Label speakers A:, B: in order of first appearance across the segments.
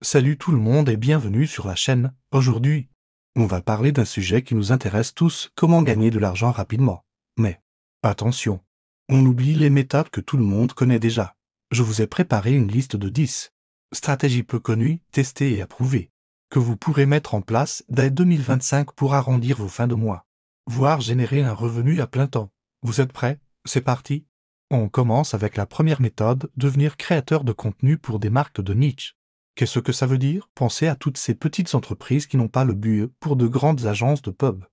A: Salut tout le monde et bienvenue sur la chaîne. Aujourd'hui, on va parler d'un sujet qui nous intéresse tous, comment gagner de l'argent rapidement. Mais, attention, on oublie les méthodes que tout le monde connaît déjà. Je vous ai préparé une liste de 10 stratégies peu connues, testées et approuvées, que vous pourrez mettre en place dès 2025 pour arrondir vos fins de mois, voire générer un revenu à plein temps. Vous êtes prêts? C'est parti! On commence avec la première méthode, devenir créateur de contenu pour des marques de niche. Qu'est-ce que ça veut dire? Pensez à toutes ces petites entreprises qui n'ont pas le but pour de grandes agences de pub.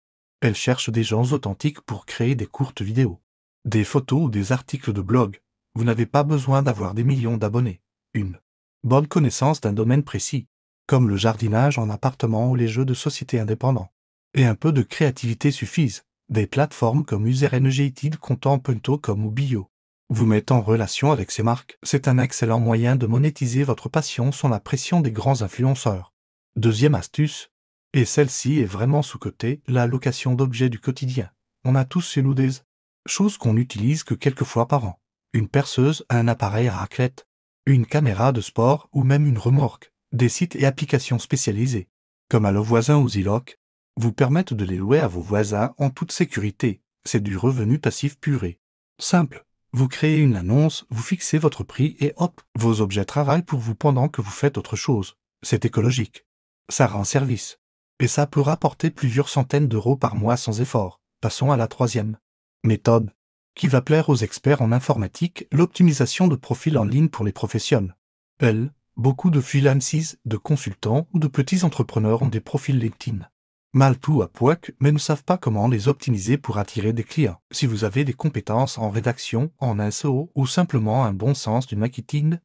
A: Elles cherchent des gens authentiques pour créer des courtes vidéos, des photos ou des articles de blog. Vous n'avez pas besoin d'avoir des millions d'abonnés. Une bonne connaissance d'un domaine précis, comme le jardinage en appartement ou les jeux de société indépendants. Et un peu de créativité suffisent. Des plateformes comme UserNGTID, Content.com ou Bio vous mettent en relation avec ces marques. C'est un excellent moyen de monétiser votre passion sans la pression des grands influenceurs. Deuxième astuce, et celle-ci est vraiment sous-cotée, la location d'objets du quotidien. On a tous chez nous des choses qu'on n'utilise que quelques fois par an. Une perceuse, un appareil à raclette, une caméra de sport ou même une remorque. Des sites et applications spécialisés, comme Allo Voisin ou Zilloc, vous permettent de les louer à vos voisins en toute sécurité. C'est du revenu passif puré. Simple. Vous créez une annonce, vous fixez votre prix et hop, vos objets travaillent pour vous pendant que vous faites autre chose. C'est écologique. Ça rend service. Et ça peut rapporter plusieurs centaines d'euros par mois sans effort. Passons à la troisième méthode, qui va plaire aux experts en informatique, l'optimisation de profils en ligne pour les professionnels. Beaucoup de freelances, de consultants ou de petits entrepreneurs ont des profils LinkedIn. Mal tout à poic, mais ne savent pas comment les optimiser pour attirer des clients. Si vous avez des compétences en rédaction, en SEO ou simplement un bon sens du marketing,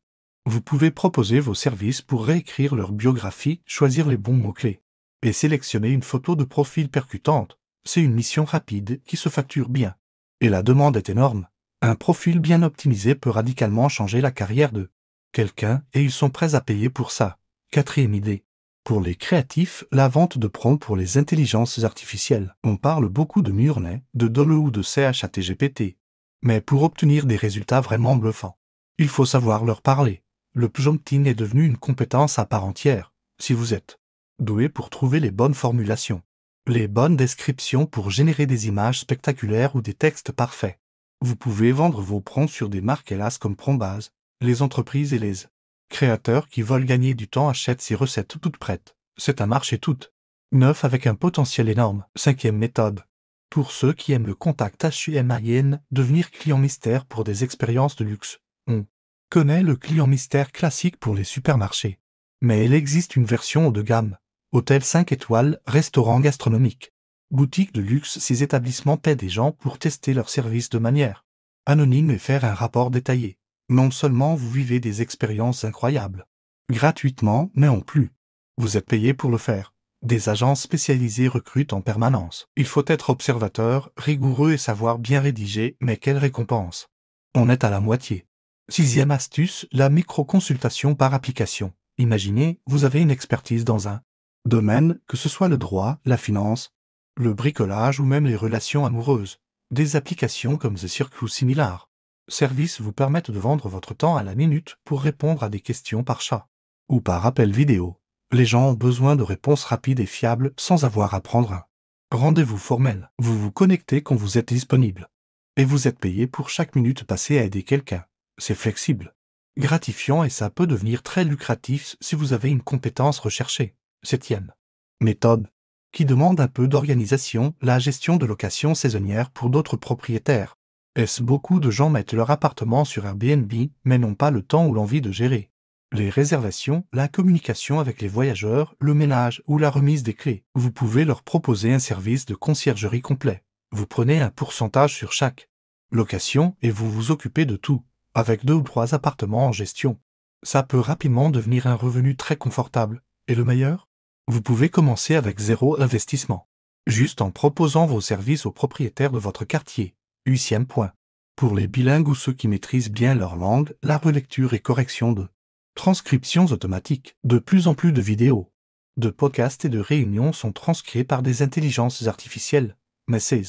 A: vous pouvez proposer vos services pour réécrire leur biographie, choisir les bons mots-clés et sélectionner une photo de profil percutante. C'est une mission rapide qui se facture bien. Et la demande est énorme. Un profil bien optimisé peut radicalement changer la carrière de quelqu'un et ils sont prêts à payer pour ça. Quatrième idée. Pour les créatifs, la vente de prompts pour les intelligences artificielles. On parle beaucoup de Midjourney, de Dolo ou de ChatGPT. Mais pour obtenir des résultats vraiment bluffants, il faut savoir leur parler. Le prompting est devenu une compétence à part entière. Si vous êtes doué pour trouver les bonnes formulations, les bonnes descriptions pour générer des images spectaculaires ou des textes parfaits, vous pouvez vendre vos prompts sur des marques hélas comme Prombase, les entreprises et les créateurs qui veulent gagner du temps achètent ces recettes toutes prêtes. C'est un marché tout neuf avec un potentiel énorme. Cinquième méthode. Pour ceux qui aiment le contact humain, devenir client mystère pour des expériences de luxe. On connaît le client mystère classique pour les supermarchés. Mais il existe une version haut de gamme. Hôtel 5 étoiles, restaurant gastronomique, boutique de luxe. Ces établissements paient des gens pour tester leurs services de manière anonyme et faire un rapport détaillé. Non seulement vous vivez des expériences incroyables, gratuitement, mais en plus, vous êtes payé pour le faire. Des agences spécialisées recrutent en permanence. Il faut être observateur, rigoureux et savoir bien rédiger, mais quelle récompense! On est à la moitié. Sixième astuce, la micro-consultation par application. Imaginez, vous avez une expertise dans un domaine, que ce soit le droit, la finance, le bricolage ou même les relations amoureuses. Des applications comme The Circle ou similaires services vous permettent de vendre votre temps à la minute pour répondre à des questions par chat ou par appel vidéo. Les gens ont besoin de réponses rapides et fiables sans avoir à prendre un rendez-vous formel. Vous vous connectez quand vous êtes disponible. Et vous êtes payé pour chaque minute passée à aider quelqu'un. C'est flexible, gratifiant et ça peut devenir très lucratif si vous avez une compétence recherchée. Septième méthode, qui demande un peu d'organisation, la gestion de location saisonnière pour d'autres propriétaires. Beaucoup de gens mettent leur appartement sur Airbnb, mais n'ont pas le temps ou l'envie de gérer les réservations, la communication avec les voyageurs, le ménage ou la remise des clés. Vous pouvez leur proposer un service de conciergerie complet. Vous prenez un pourcentage sur chaque location et vous vous occupez de tout, avec 2 ou 3 appartements en gestion. Ça peut rapidement devenir un revenu très confortable. Et le meilleur? Vous pouvez commencer avec 0 investissement, juste en proposant vos services aux propriétaires de votre quartier. Huitième point. Pour les bilingues ou ceux qui maîtrisent bien leur langue, la relecture et correction de transcriptions automatiques. De plus en plus de vidéos, de podcasts et de réunions sont transcrits par des intelligences artificielles, mais ces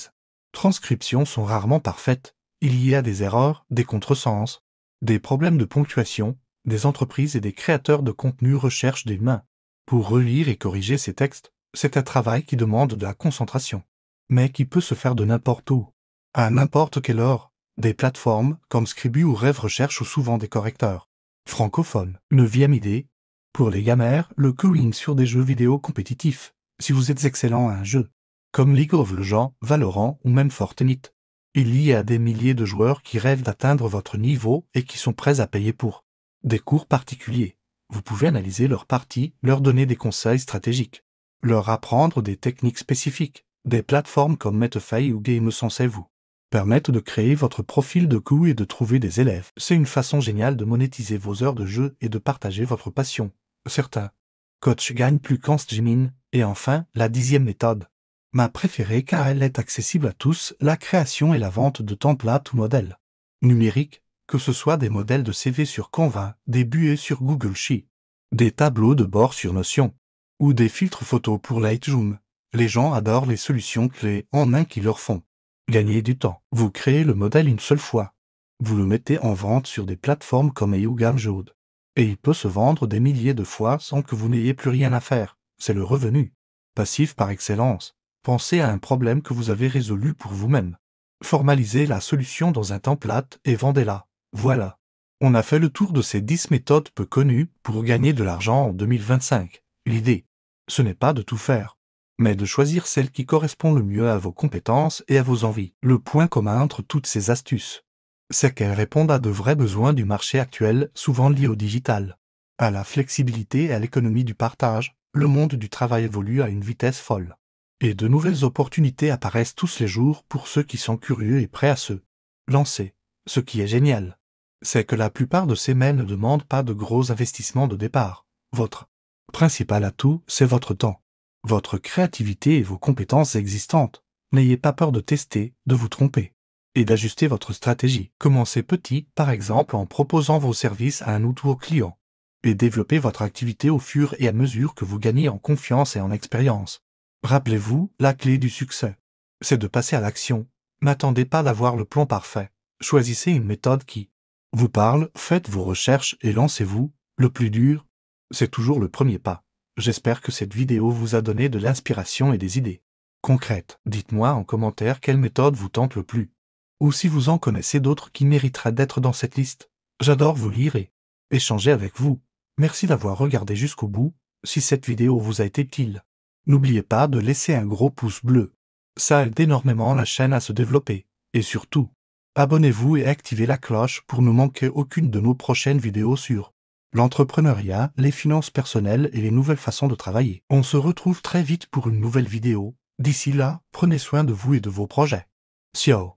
A: transcriptions sont rarement parfaites. Il y a des erreurs, des contresens, des problèmes de ponctuation, Des entreprises et des créateurs de contenu recherchent des mains pour relire et corriger ces textes. C'est un travail qui demande de la concentration, mais qui peut se faire de n'importe où, à n'importe quelle heure. Des plateformes comme Scribu ou Rêve recherchent souvent des correcteurs francophones. 9e idée. Pour les gamers, le queuing sur des jeux vidéo compétitifs. Si vous êtes excellent à un jeu, comme League of Legends, Valorant ou même Fortnite, il y a des milliers de joueurs qui rêvent d'atteindre votre niveau et qui sont prêts à payer pour des cours particuliers. Vous pouvez analyser leurs parties, leur donner des conseils stratégiques, leur apprendre des techniques spécifiques. Des plateformes comme Metafy ou GameSensei vous permettent de créer votre profil de coup et de trouver des élèves. C'est une façon géniale de monétiser vos heures de jeu et de partager votre passion. Certains coachs gagnent plus qu'en streaming. Et enfin, la 10e méthode. Ma préférée car elle est accessible à tous, la création et la vente de templates ou modèles numériques, que ce soit des modèles de CV sur Canva, des buées sur Google Sheets, des tableaux de bord sur Notion, ou des filtres photos pour Lightroom. Les gens adorent les solutions clés en main qui leur font gagner du temps. Vous créez le modèle une seule fois. Vous le mettez en vente sur des plateformes comme YouGamJood. Et il peut se vendre des milliers de fois sans que vous n'ayez plus rien à faire. C'est le revenu passif par excellence. Pensez à un problème que vous avez résolu pour vous-même. Formalisez la solution dans un template et vendez-la. Voilà. On a fait le tour de ces 10 méthodes peu connues pour gagner de l'argent en 2025. L'idée, ce n'est pas de tout faire, mais de choisir celle qui correspond le mieux à vos compétences et à vos envies. Le point commun entre toutes ces astuces, c'est qu'elles répondent à de vrais besoins du marché actuel, souvent liés au digital, à la flexibilité et à l'économie du partage. Le monde du travail évolue à une vitesse folle. Et de nouvelles opportunités apparaissent tous les jours pour ceux qui sont curieux et prêts à se lancer. Ce qui est génial, c'est que la plupart de ces mails ne demandent pas de gros investissements de départ. Votre principal atout, c'est votre temps, votre créativité et vos compétences existantes. N'ayez pas peur de tester, de vous tromper et d'ajuster votre stratégie. Commencez petit, par exemple en proposant vos services à un ou deux clients, et développez votre activité au fur et à mesure que vous gagnez en confiance et en expérience. Rappelez-vous, la clé du succès, c'est de passer à l'action. N'attendez pas d'avoir le plan parfait. Choisissez une méthode qui vous parle, faites vos recherches et lancez-vous. Le plus dur, c'est toujours le premier pas. J'espère que cette vidéo vous a donné de l'inspiration et des idées concrètes. Dites-moi en commentaire quelle méthode vous tente le plus, ou si vous en connaissez d'autres qui mériteraient d'être dans cette liste. J'adore vous lire et échanger avec vous. Merci d'avoir regardé jusqu'au bout. Si cette vidéo vous a été utile, n'oubliez pas de laisser un gros pouce bleu. Ça aide énormément la chaîne à se développer. Et surtout, abonnez-vous et activez la cloche pour ne manquer aucune de nos prochaines vidéos sur l'entrepreneuriat, les finances personnelles et les nouvelles façons de travailler. On se retrouve très vite pour une nouvelle vidéo. D'ici là, prenez soin de vous et de vos projets. Ciao.